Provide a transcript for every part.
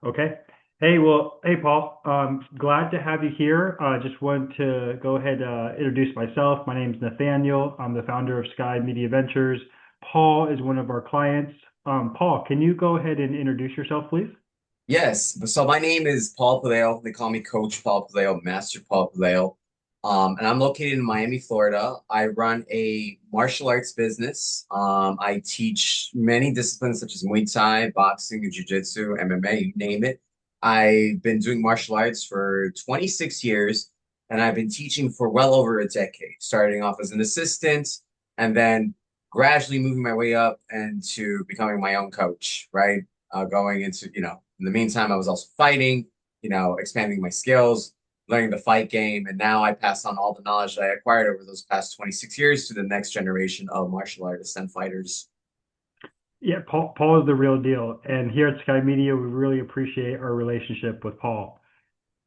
Okay. Hey, well, hey, Paul. Glad to have you here. Just wanted to go ahead introduce myself. My name is Nathaniel. I'm the founder of Sky Media Ventures. Paul is one of our clients. Paul, can you go ahead and introduce yourself, please? Yes. So my name is Paul Puleo. They call me Coach Paul Puleo, Master Paul Puleo. And I'm located in Miami, Florida. I run a martial arts business. I teach many disciplines such as Muay Thai, boxing, jiu-jitsu, MMA, you name it. I've been doing martial arts for 26 years, and I've been teaching for well over a decade, starting off as an assistant and then gradually moving my way up and to becoming my own coach, right? Going into, in the meantime, I was also fighting, expanding my skills, learning the fight game. And now I pass on all the knowledge that I acquired over those past 26 years to the next generation of martial artists and fighters. Yeah, Paul is the real deal. And here at Sky Media, we really appreciate our relationship with Paul.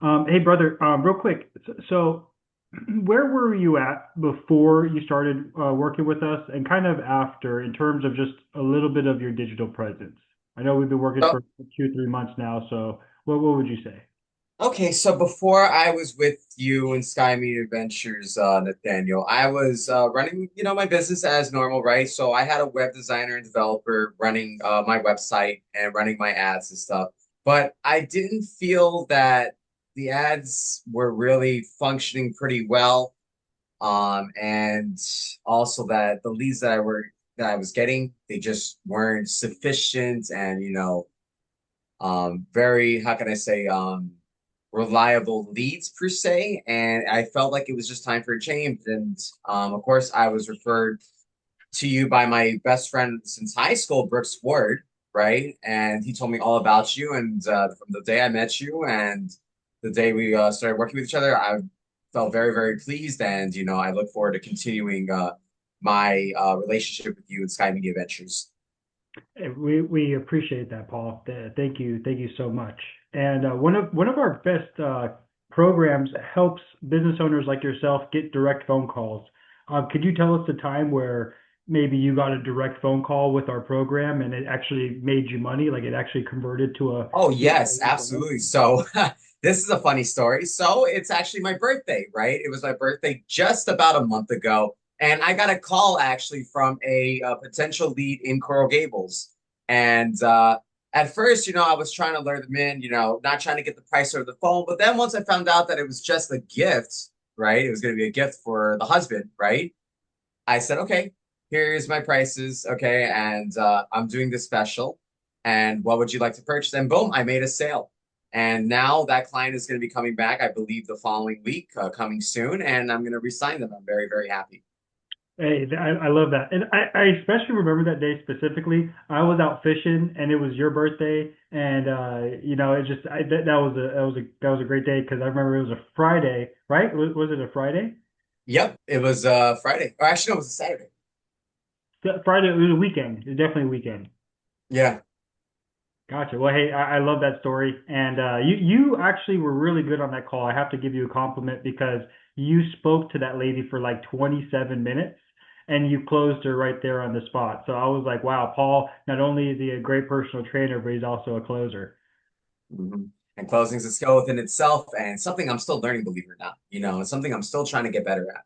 Hey, brother, real quick. So, where were you at before you started working with us and kind of after in terms of just a little bit of your digital presence? I know we've been working So, for 2, 3 months now, so what would you say? okay, so before I was with you in Sky Media Ventures, Nathaniel, I was running, my business as normal, right? So I had a web designer and developer running my website and running my ads and stuff. But I didn't feel that the ads were really functioning pretty well. And also that the leads that I was getting, they just weren't sufficient and, very, how can I say, reliable leads per se. And I felt like it was just time for a change. And of course, I was referred to you by my best friend since high school, Brooks Ward, right? And he told me all about you. And from the day I met you and the day we started working with each other, I felt very, very pleased. And, I look forward to continuing my relationship with you in Sky Media Ventures. We appreciate that, Paul. Thank you so much. And one of our best programs helps business owners like yourself get direct phone calls. Could you tell us the time where maybe you got a direct phone call with our program and it actually made you money, like it actually converted Oh, to a yes, paying client? absolutely. So this is a funny story. So it's actually my birthday, right? It was my birthday just about a month ago. And I got a call actually from a potential lead in Coral Gables. And at first, I was trying to lure them in, not trying to get the price over the phone. But then once I found out that it was just a gift, right? It was going to be a gift for the husband, right? I said, okay, here's my prices. Okay. And I'm doing this special. And what would you like to purchase? And boom, I made a sale. And now that client is going to be coming back, I believe, the following week, coming soon. And I'm going to resign them. I'm very, very happy. Hey, I love that, and I especially remember that day specifically. I was out fishing, and it was your birthday, and it just that was a great day because I remember it was a Friday, right? Was it a Friday? Yep. It was Friday. Or actually, no, it was a Saturday. Friday, it was a weekend. It was definitely a weekend. Yeah. Gotcha. Well, hey, I love that story, and you actually were really good on that call. I have to give you a compliment because you spoke to that lady for like 27 minutes, and you closed her right there on the spot. So I was like, wow, Paul, not only is he a great personal trainer, but he's also a closer. hmm And closing is a skill within itself and something I'm still learning, believe it or not. It's something I'm still trying to get better at.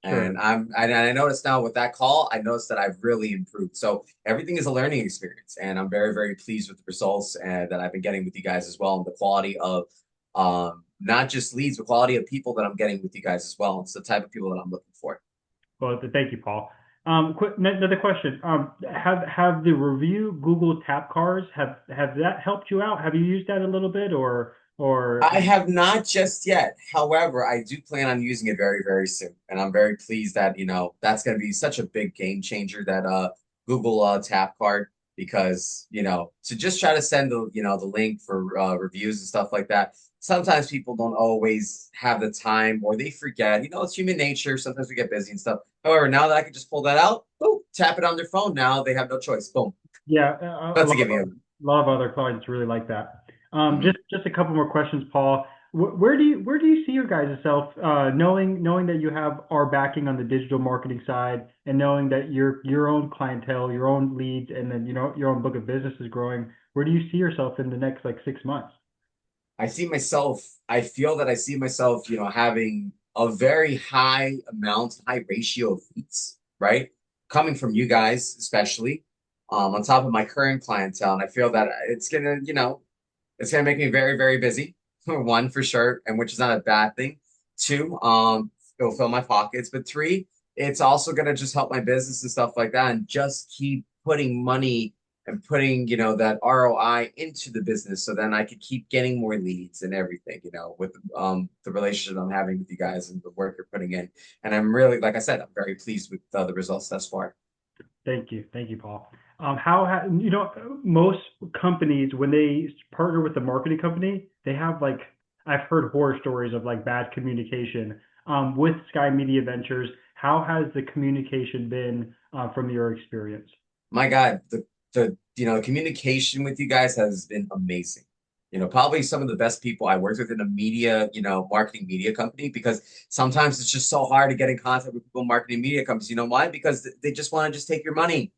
And Sure. I noticed now with that call, I noticed that I've really improved. So everything is a learning experience, and I'm very, very pleased with the results that I've been getting with you guys as well, and the quality of not just leads, but quality of people that I'm getting with you guys as well. It's the type of people that I'm looking for. Well, thank you, Paul. Another question. Have the review Google tap cars have that helped you out? Have you used that a little bit or I have not just yet. However, I do plan on using it very, very soon. And I'm very pleased that, that's going to be such a big game changer that Google Tap Card because, to just try to send the link for reviews and stuff like that. Sometimes people don't always have the time or they forget. It's human nature. Sometimes we get busy and stuff. However, now that I can just pull that out, boom, tap it on their phone. Now they have no choice. Boom. yeah, That's a give me a. a lot of other clients really like that. Mhm. Just a couple more questions, Paul. Where do you see your guys' self, knowing that you have our backing on the digital marketing side, and knowing that your own clientele, your own leads, and then your own book of business is growing. Where do you see yourself in the next like 6 months? I feel that I see myself, having a very high ratio of leads, right? Coming from you guys, especially, on top of my current clientele. And I feel that it's gonna make me very, very busy. One, for sure, and which is not a bad thing. Two, it'll fill my pockets. But three, it's also gonna just help my business and stuff like that, and just keep putting money and putting, that ROI into the business, so then I could keep getting more leads and everything, with the relationship I'm having with you guys and the work you're putting in. And I'm really, like I said, I'm very pleased with the results thus far. Thank you, Paul. Most companies when they partner with the marketing company, they have like I've heard horror stories of like bad communication. With Sky Media Ventures, how has the communication been from your experience? My God, the communication with you guys has been amazing. Probably some of the best people I worked with in a media, marketing media company, because sometimes it's just so hard to get in contact with people in marketing media companies. You know why? Because they just want to just take your money.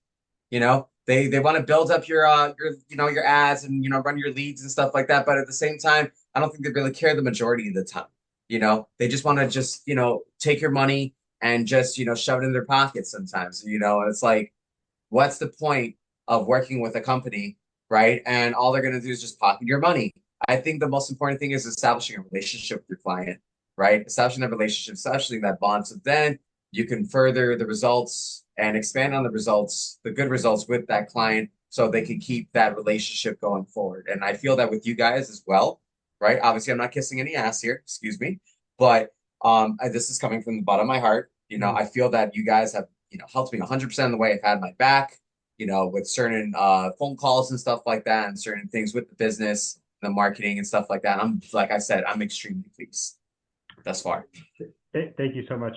They want to build up your ads and run your leads and stuff like that. But at the same time, I don't think they really care the majority of the time. They just want to just take your money and just shove it in their pockets sometimes. And it's like, what's the point of working with a company, right? And all they're going to do is just pocket your money. I think the most important thing is establishing a relationship with your client, right? Establishing that relationship, establishing that bond. So then you can further the results and expand on the results, the good results with that client, so they can keep that relationship going forward. And I feel that with you guys as well, right? Obviously, I'm not kissing any ass here, excuse me, but this is coming from the bottom of my heart. Mm. I feel that you guys have helped me 100% of the way. I've had my back, with certain phone calls and stuff like that, and certain things with the business, the marketing and stuff like that. Like I said, I'm extremely pleased thus far. Thank you so much.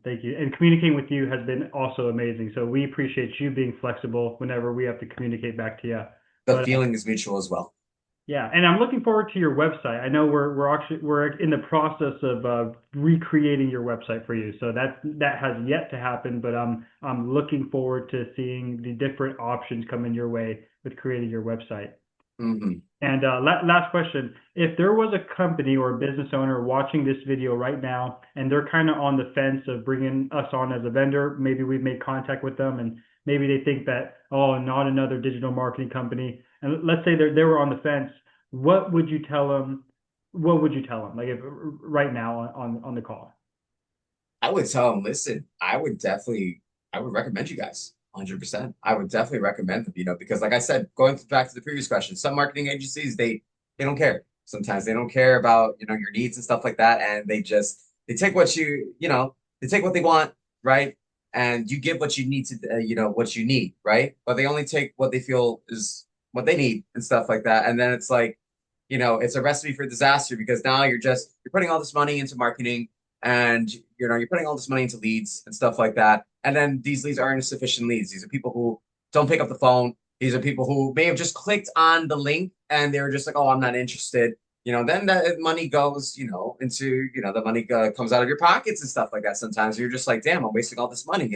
Thank you. And communicating with you has been also amazing. So we appreciate you being flexible whenever we have to communicate back to you. The But feeling is mutual as well. yeah, and I'm looking forward to your website. I know we're in the process of recreating your website for you. So that has yet to happen, but I'm looking forward to seeing the different options coming your way with creating your website. Hmm. And last question. If there was a company or a business owner watching this video right now and they're kind of on the fence of bringing us on as a vendor, maybe we've made contact with them and maybe they think that, oh, not another digital marketing company. And let's say they were on the fence. What would you tell them? What would you tell them? Like if, right now on the call? I would tell them, listen, I would recommend you guys 100%. I would definitely recommend them, because like I said, going back to the previous question, some marketing agencies, they don't care. Sometimes they don't care about, your needs and stuff like that. And they take they take what they want, right? And you give what you need to, what you need, right? But they only take what they feel is what they need and stuff like that. And then it's like, it's a recipe for disaster, because now you're putting all this money into marketing, and you're putting all this money into leads and stuff like that, and then these leads aren't sufficient leads. These are people who don't pick up the phone. These are people who may have just clicked on the link and they were just like, oh, I'm not interested. Then that money goes, into, the money comes out of your pockets and stuff like that. Sometimes you're just like, damn, I'm wasting all this money.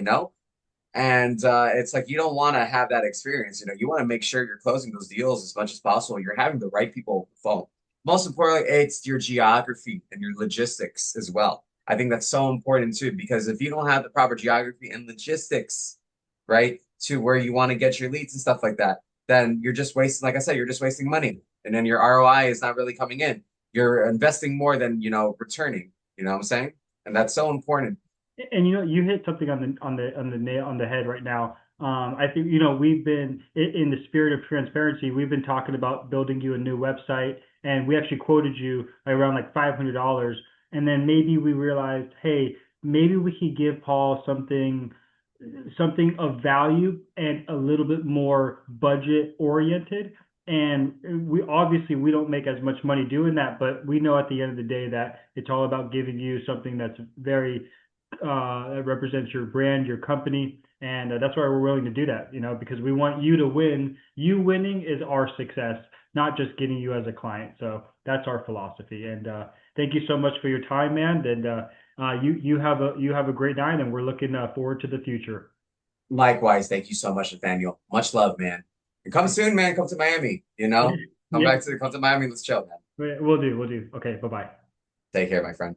And it's like, you don't want to have that experience. You want to make sure you're closing those deals as much as possible. You're having the right people on the phone. Most importantly, it's your geography and your logistics as well. I think that's so important too, because if you don't have the proper geography and logistics, right, to where you want to get your leads and stuff like that, then you're just wasting, like I said, you're just wasting money. And then your ROI is not really coming in. You're investing more than, returning. You know what I'm saying? And that's so important. And you hit something on the nail on the head right now. I think we've been in the spirit of transparency. We've been talking about building you a new website, and we actually quoted you around like $500. And then maybe we realized, hey, maybe we could give Paul something of value and a little bit more budget oriented. And we don't make as much money doing that, but we know at the end of the day that it's all about giving you something that's very that represents your brand, your company, and that's why we're willing to do that. Because we want you to win. You winning is our success. not just getting you as a client. So that's our philosophy. And thank you so much for your time, man. And you have a great night, and we're looking forward to the future. Likewise, thank you so much, Nathaniel. Much love, man. And come soon, man. Come to Miami, Yeah, Come to Miami, let's chill, man. we'll do. We'll do. Okay, bye bye. Take care, my friend.